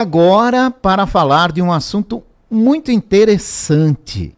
Agora, para falar de um assunto muito interessante.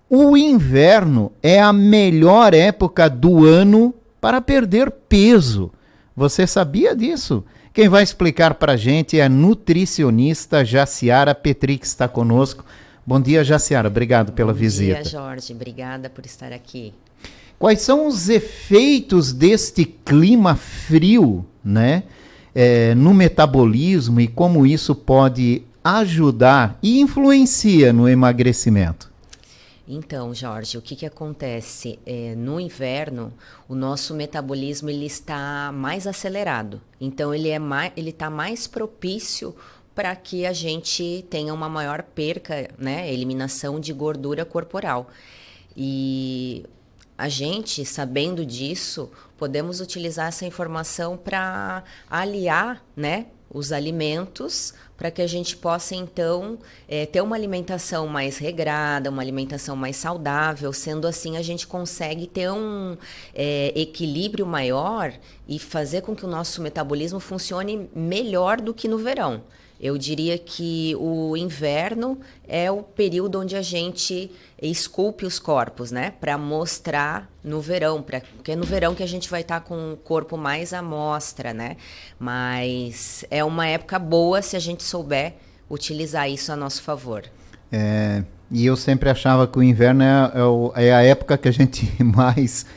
O inverno é a melhor época do ano para perder peso. Você sabia disso? Quem vai explicar para a gente é a nutricionista Jaciara Petri, que está conosco. Bom dia, Jaciara. Obrigado pela visita. Bom dia, Jorge. Obrigada por estar aqui. Quais são os efeitos deste clima frio, né? No metabolismo e como isso pode ajudar e influencia no emagrecimento? Então, Jorge, o que acontece? No inverno, o nosso metabolismo ele está mais acelerado. Então, ele está mais propício para que a gente tenha uma maior perca, né? Eliminação de gordura corporal. E a gente, sabendo disso, podemos utilizar essa informação para aliar, né, os alimentos para que a gente possa, então, ter uma alimentação mais regrada, uma alimentação mais saudável. Sendo assim, a gente consegue ter um equilíbrio maior e fazer com que o nosso metabolismo funcione melhor do que no verão. Eu diria que o inverno é o período onde a gente esculpe os corpos, né? Para mostrar no verão, porque é no verão que a gente vai estar com o corpo mais à mostra, né? Mas é uma época boa se a gente souber utilizar isso a nosso favor. E eu sempre achava que o inverno é a época que a gente mais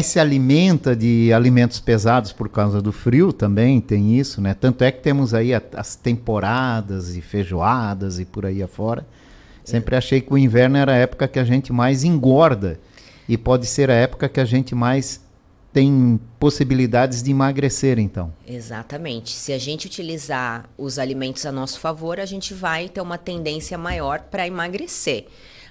se alimenta de alimentos pesados por causa do frio também, tem isso, né? Tanto é que temos aí as temporadas e feijoadas e por aí afora. Sempre achei que o inverno era a época que a gente mais engorda e pode ser a época que a gente mais tem possibilidades de emagrecer, então. Exatamente. Se a gente utilizar os alimentos a nosso favor, a gente vai ter uma tendência maior para emagrecer.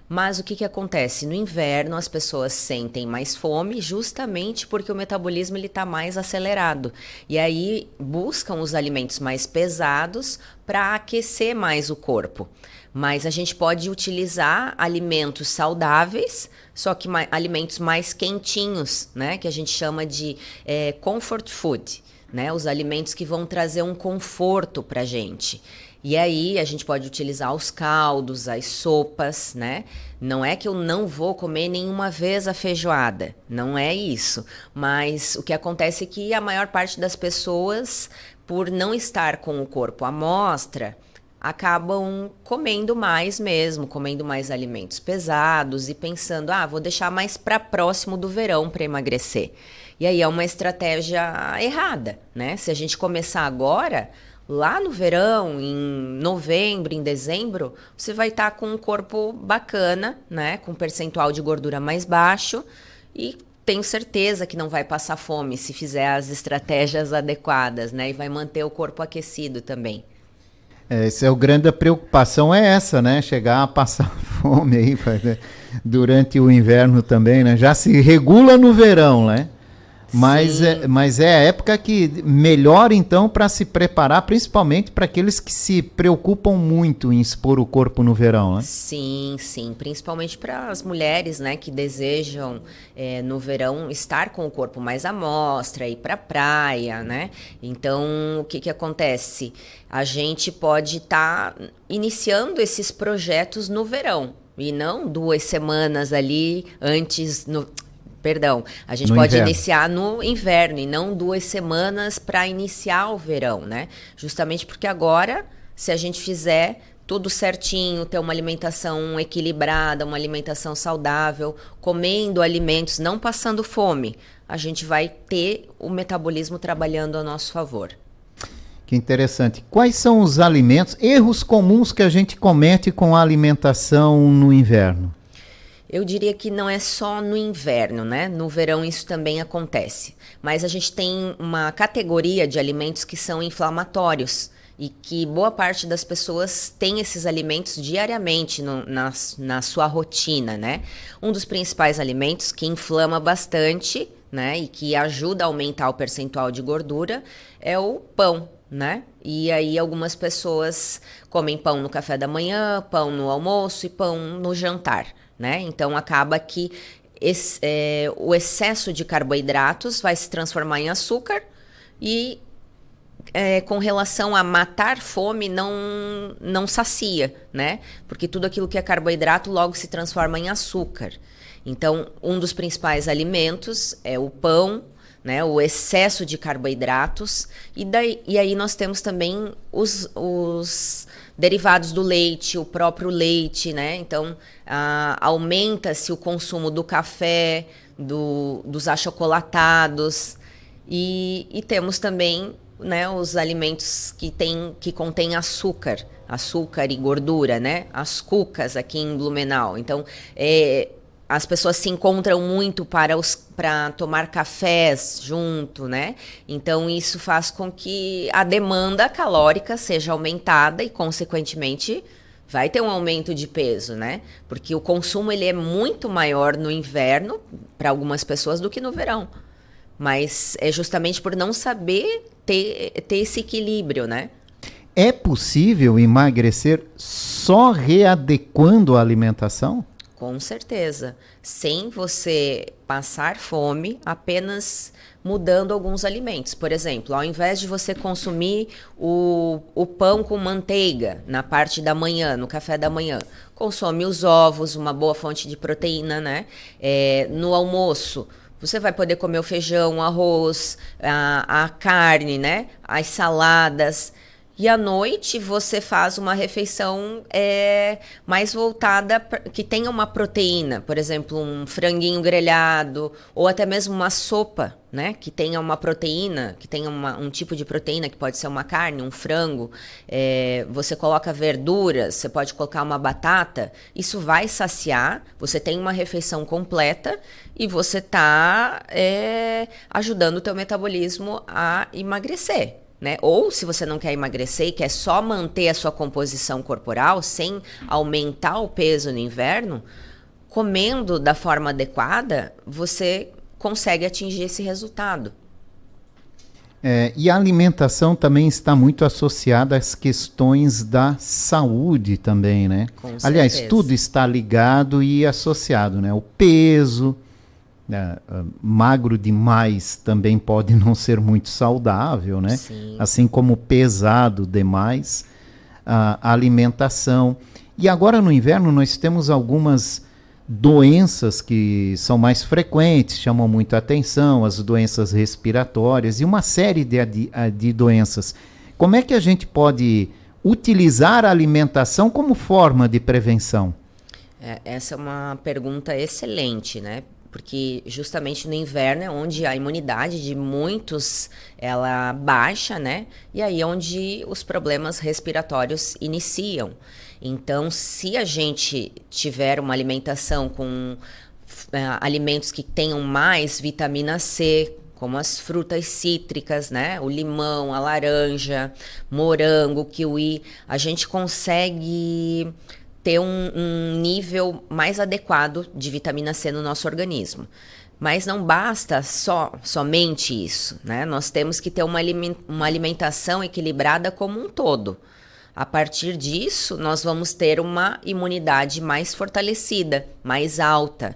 Mas o que acontece? No inverno as pessoas sentem mais fome justamente porque o metabolismo está mais acelerado. E aí buscam os alimentos mais pesados para aquecer mais o corpo. Mas a gente pode utilizar alimentos saudáveis, só que alimentos mais quentinhos, né? Que a gente chama de comfort food, né? Os alimentos que vão trazer um conforto para a gente. E aí a gente pode utilizar os caldos, as sopas, né? Não é que eu não vou comer nenhuma vez a feijoada, não é isso. Mas o que acontece é que a maior parte das pessoas, por não estar com o corpo à mostra, acabam comendo mais mesmo, comendo mais alimentos pesados e pensando, vou deixar mais para próximo do verão para emagrecer. E aí é uma estratégia errada, né? Se a gente começar agora, lá no verão, em novembro, em dezembro, você vai estar com um corpo bacana, né? Com um percentual de gordura mais baixo e tenho certeza que não vai passar fome se fizer as estratégias adequadas, né? E vai manter o corpo aquecido também. Essa é a grande preocupação, é essa, né? Chegar a passar fome aí durante o inverno também, né? Já se regula no verão, né? Mas é a época que melhor, então, para se preparar, principalmente para aqueles que se preocupam muito em expor o corpo no verão, né? Sim, principalmente para as mulheres, né, que desejam no verão estar com o corpo mais à mostra, ir para a praia, né? Então, o que acontece? A gente pode estar iniciando esses projetos no verão e não 2 semanas ali antes. A gente pode iniciar no inverno e não 2 semanas para iniciar o verão, né? Justamente porque agora, se a gente fizer tudo certinho, ter uma alimentação equilibrada, uma alimentação saudável, comendo alimentos, não passando fome, a gente vai ter o metabolismo trabalhando a nosso favor. Que interessante. Quais são os alimentos, erros comuns que a gente comete com a alimentação no inverno? Eu diria que não é só no inverno, né? No verão isso também acontece. Mas a gente tem uma categoria de alimentos que são inflamatórios e que boa parte das pessoas tem esses alimentos diariamente na sua rotina, né? Um dos principais alimentos que inflama bastante, né? E que ajuda a aumentar o percentual de gordura é o pão, né? E aí algumas pessoas comem pão no café da manhã, pão no almoço e pão no jantar, né? Então acaba que o excesso de carboidratos vai se transformar em açúcar e com relação a matar fome, não sacia, né? Porque tudo aquilo que é carboidrato logo se transforma em açúcar. Então, um dos principais alimentos é o pão, né? O excesso de carboidratos. E aí nós temos também os derivados do leite, o próprio leite, né? Então, aumenta-se o consumo do café, dos achocolatados. E temos também, né, os alimentos que contêm açúcar e gordura, né? As cucas aqui em Blumenau. Então, as pessoas se encontram muito para tomar cafés junto, né? Então, isso faz com que a demanda calórica seja aumentada e, consequentemente, vai ter um aumento de peso, né? Porque o consumo ele é muito maior no inverno, para algumas pessoas, do que no verão. Mas é justamente por não saber ter esse equilíbrio, né? É possível emagrecer só readequando a alimentação? Com certeza. Sem você passar fome, apenas mudando alguns alimentos. Por exemplo, ao invés de você consumir o pão com manteiga na parte da manhã, no café da manhã, consome os ovos, uma boa fonte de proteína, né? No almoço, você vai poder comer o feijão, o arroz, a carne, né? As saladas. E à noite você faz uma refeição mais voltada que tenha uma proteína, por exemplo, um franguinho grelhado, ou até mesmo uma sopa, né? Que tenha uma proteína, que tenha um tipo de proteína, que pode ser uma carne, um frango. Você coloca verduras, você pode colocar uma batata, isso vai saciar, você tem uma refeição completa e você está ajudando o teu metabolismo a emagrecer. Né? Ou se você não quer emagrecer e quer só manter a sua composição corporal sem aumentar o peso no inverno, comendo da forma adequada, você consegue atingir esse resultado. E a alimentação também está muito associada às questões da saúde também, né? Com Aliás, certeza. tudo está ligado e associado, né? O peso, magro demais também pode não ser muito saudável, né? Sim. Assim como pesado demais, a alimentação. E agora no inverno nós temos algumas doenças que são mais frequentes, chamam muito a atenção, as doenças respiratórias e uma série de doenças. Como é que a gente pode utilizar a alimentação como forma de prevenção? Essa é uma pergunta excelente, né? Porque justamente no inverno é onde a imunidade de muitos ela baixa, né? E aí é onde os problemas respiratórios iniciam. Então, se a gente tiver uma alimentação com alimentos que tenham mais vitamina C, como as frutas cítricas, né? O limão, a laranja, morango, kiwi, a gente consegue ter um nível mais adequado de vitamina C no nosso organismo. Mas não basta somente isso, né? Nós temos que ter uma alimentação equilibrada como um todo. A partir disso, nós vamos ter uma imunidade mais fortalecida, mais alta.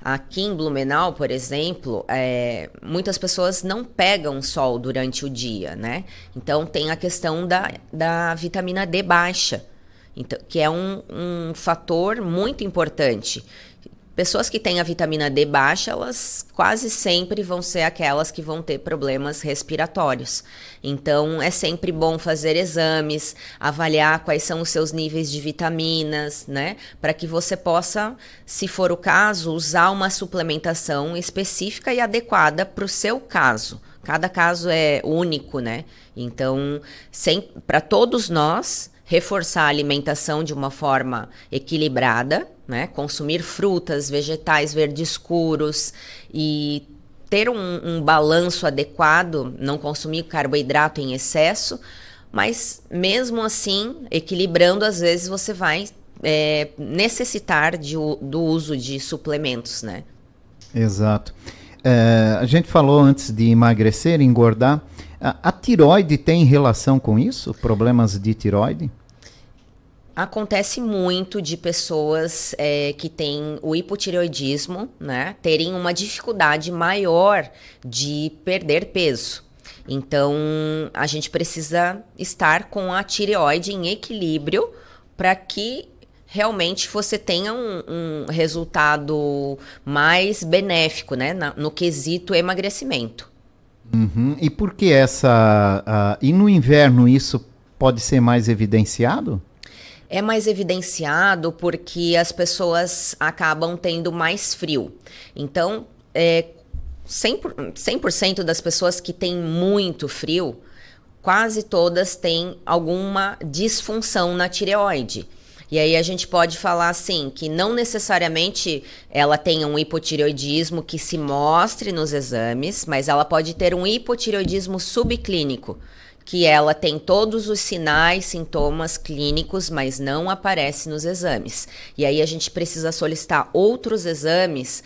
Aqui em Blumenau, por exemplo, muitas pessoas não pegam sol durante o dia, né? Então tem a questão da vitamina D baixa. Então, que é um fator muito importante. Pessoas que têm a vitamina D baixa, elas quase sempre vão ser aquelas que vão ter problemas respiratórios. Então, é sempre bom fazer exames, avaliar quais são os seus níveis de vitaminas, né? Para que você possa, se for o caso, usar uma suplementação específica e adequada para o seu caso. Cada caso é único, né? Então, para todos nós, reforçar a alimentação de uma forma equilibrada, né? Consumir frutas, vegetais verdes escuros e ter um balanço adequado, não consumir carboidrato em excesso, mas mesmo assim, equilibrando, às vezes você vai necessitar do uso de suplementos, né? Exato. A gente falou antes de emagrecer, engordar. A tireoide tem relação com isso? Problemas de tireoide? Acontece muito de pessoas que têm o hipotireoidismo, né, terem uma dificuldade maior de perder peso. Então, a gente precisa estar com a tireoide em equilíbrio para que realmente você tenha um resultado mais benéfico, né, no quesito emagrecimento. Uhum. E por que e no inverno isso pode ser mais evidenciado? É mais evidenciado porque as pessoas acabam tendo mais frio. Então, 100% das pessoas que têm muito frio, quase todas têm alguma disfunção na tireoide. E aí a gente pode falar assim, que não necessariamente ela tenha um hipotireoidismo que se mostre nos exames, mas ela pode ter um hipotireoidismo subclínico, que ela tem todos os sinais, sintomas clínicos, mas não aparece nos exames. E aí a gente precisa solicitar outros exames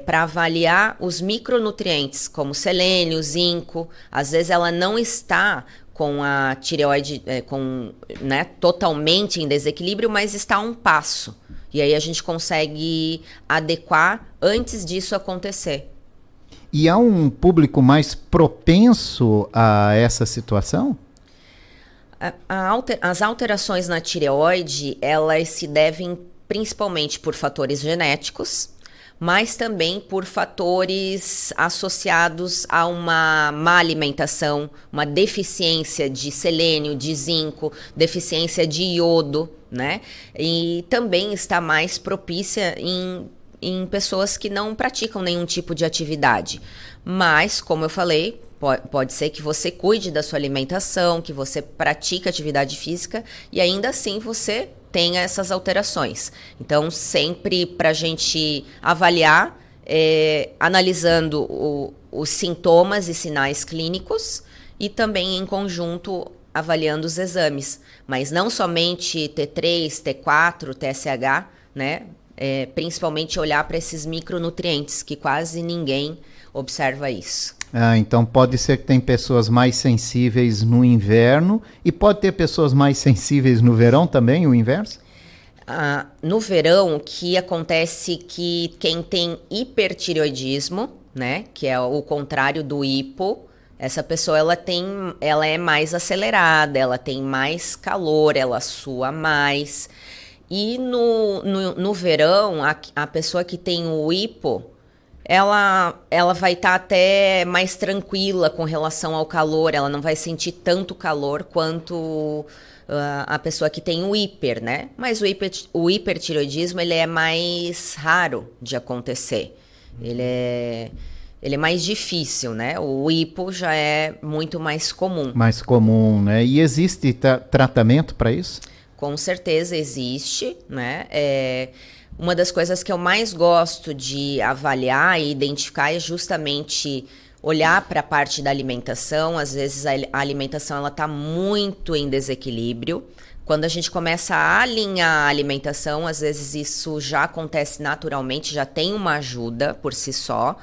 para avaliar os micronutrientes, como selênio, zinco. Às vezes ela não está com a tireoide né, totalmente em desequilíbrio, mas está a um passo. E aí a gente consegue adequar antes disso acontecer. E há um público mais propenso a essa situação? As alterações na tireoide, elas se devem principalmente por fatores genéticos, mas também por fatores associados a uma má alimentação, uma deficiência de selênio, de zinco, deficiência de iodo, né? E também está mais propícia em pessoas que não praticam nenhum tipo de atividade. Mas, como eu falei, pode ser que você cuide da sua alimentação, que você pratique atividade física e ainda assim você tenha essas alterações. Então, sempre para a gente avaliar, analisando os sintomas e sinais clínicos e também em conjunto avaliando os exames. Mas não somente T3, T4, TSH, né? Principalmente olhar para esses micronutrientes, que quase ninguém observa isso. Então pode ser que tem pessoas mais sensíveis no inverno e pode ter pessoas mais sensíveis no verão também, o inverso? No verão, o que acontece que quem tem hipertireoidismo, né, que é o contrário do hipo, essa pessoa ela é mais acelerada, ela tem mais calor, ela sua mais. E no verão, a pessoa que tem o hipo, ela vai estar até mais tranquila com relação ao calor, ela não vai sentir tanto calor quanto a pessoa que tem o hiper, né? Mas o hipertireoidismo, ele é mais raro de acontecer. Ele é mais difícil, né? O hipo já é muito mais comum. Mais comum, né? E existe tratamento para isso? Com certeza existe, né? Uma das coisas que eu mais gosto de avaliar e identificar é justamente olhar para a parte da alimentação. Às vezes a alimentação ela está muito em desequilíbrio. Quando a gente começa a alinhar a alimentação, às vezes isso já acontece naturalmente, já tem uma ajuda por si só.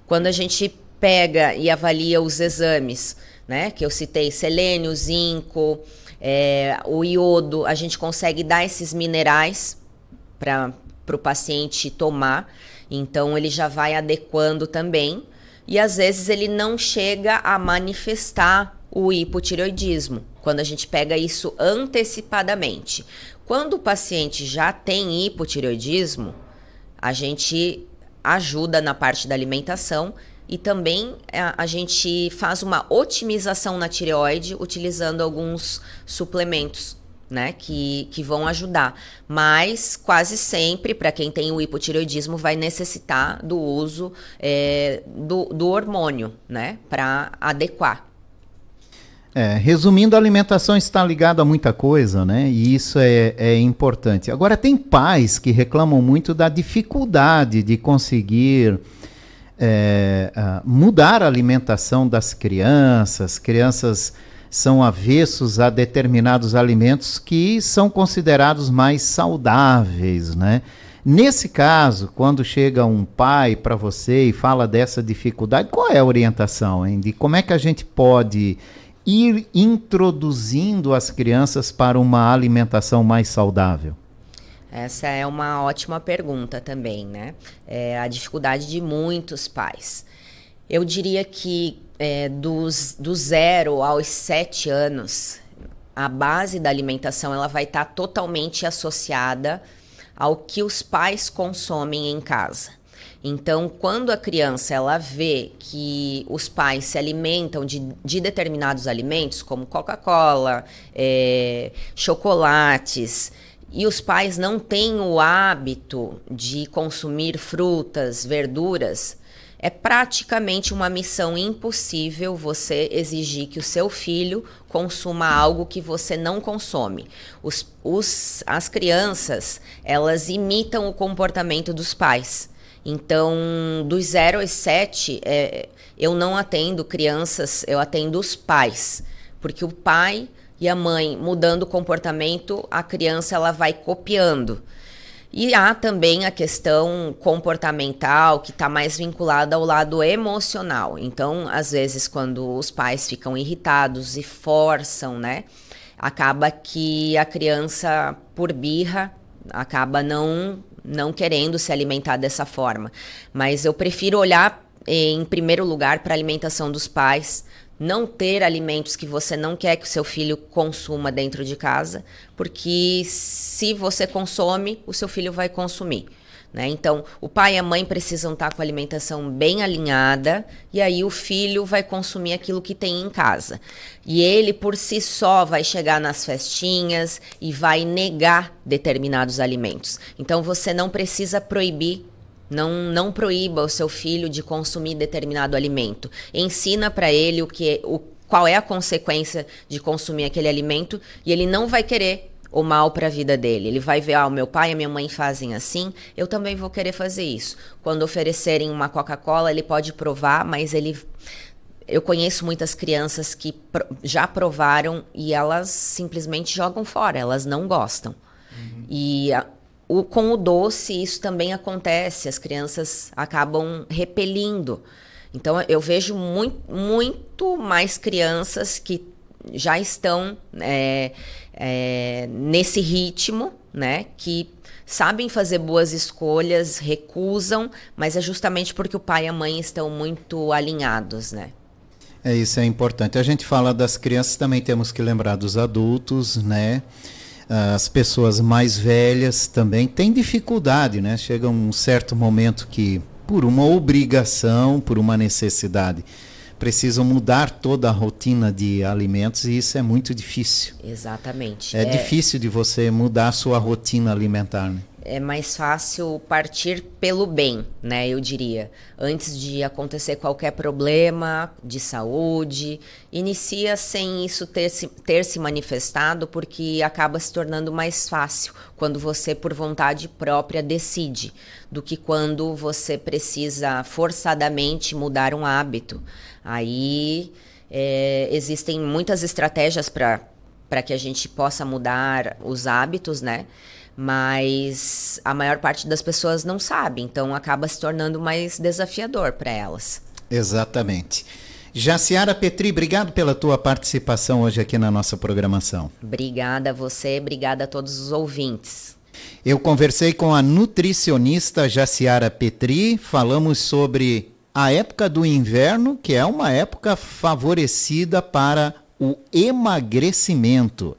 Quando a gente pega e avalia os exames, né, que eu citei, selênio, zinco, o iodo, a gente consegue dar esses minerais para o paciente tomar, então ele já vai adequando também, e às vezes ele não chega a manifestar o hipotireoidismo, quando a gente pega isso antecipadamente. Quando o paciente já tem hipotireoidismo, a gente ajuda na parte da alimentação e também a gente faz uma otimização na tireoide utilizando alguns suplementos, né, que vão ajudar. Mas quase sempre, para quem tem o hipotireoidismo, vai necessitar do uso do hormônio, né, para adequar. Resumindo, a alimentação está ligada a muita coisa, né? E isso é importante. Agora, tem pais que reclamam muito da dificuldade de conseguir mudar a alimentação das crianças. Crianças são avessos a determinados alimentos que são considerados mais saudáveis, né? Nesse caso, quando chega um pai para você e fala dessa dificuldade, qual é a orientação, hein? De como é que a gente pode ir introduzindo as crianças para uma alimentação mais saudável? Essa é uma ótima pergunta também, né? A dificuldade de muitos pais. Eu diria que Do 0 aos 7 anos, a base da alimentação ela vai estar totalmente associada ao que os pais consomem em casa. Então, quando a criança ela vê que os pais se alimentam de determinados alimentos, como Coca-Cola, chocolates, e os pais não têm o hábito de consumir frutas, verduras, é praticamente uma missão impossível você exigir que o seu filho consuma algo que você não consome. As crianças, elas imitam o comportamento dos pais. Então, dos 0 aos 7, eu não atendo crianças, eu atendo os pais. Porque o pai e a mãe mudando o comportamento, a criança ela vai copiando. E há também a questão comportamental, que está mais vinculada ao lado emocional. Então, às vezes, quando os pais ficam irritados e forçam, né? Acaba que a criança, por birra, acaba não querendo se alimentar dessa forma. Mas eu prefiro olhar, em primeiro lugar, para a alimentação dos pais, não ter alimentos que você não quer que o seu filho consuma dentro de casa, porque se você consome, o seu filho vai consumir, né? Então, o pai e a mãe precisam estar com a alimentação bem alinhada, e aí o filho vai consumir aquilo que tem em casa. E ele, por si só, vai chegar nas festinhas e vai negar determinados alimentos. Então, você não precisa proibir. Não proíba o seu filho de consumir determinado alimento. Ensina para ele qual é a consequência de consumir aquele alimento, e ele não vai querer o mal para a vida dele. Ele vai ver, o meu pai e a minha mãe fazem assim, eu também vou querer fazer isso. Quando oferecerem uma Coca-Cola, ele pode provar, mas eu conheço muitas crianças que já provaram e elas simplesmente jogam fora, elas não gostam. E com o doce, isso também acontece, as crianças acabam repelindo. Então, eu vejo muito mais crianças que já estão nesse ritmo, né, que sabem fazer boas escolhas, recusam, mas é justamente porque o pai e a mãe estão muito alinhados, né? Isso é importante. A gente fala das crianças, também temos que lembrar dos adultos, né? As pessoas mais velhas também têm dificuldade, né? Chega um certo momento que, por uma obrigação, por uma necessidade, precisam mudar toda a rotina de alimentos, e isso é muito difícil. Exatamente. É difícil de você mudar a sua rotina alimentar, né? É mais fácil partir pelo bem, né, eu diria. Antes de acontecer qualquer problema de saúde, inicia sem isso ter se manifestado, porque acaba se tornando mais fácil quando você, por vontade própria, decide, do que quando você precisa forçadamente mudar um hábito. Aí existem muitas estratégias para que a gente possa mudar os hábitos, né? Mas a maior parte das pessoas não sabe, então acaba se tornando mais desafiador para elas. Exatamente. Jaciara Petri, obrigado pela tua participação hoje aqui na nossa programação. Obrigada a você, obrigada a todos os ouvintes. Eu conversei com a nutricionista Jaciara Petri, falamos sobre a época do inverno, que é uma época favorecida para o emagrecimento.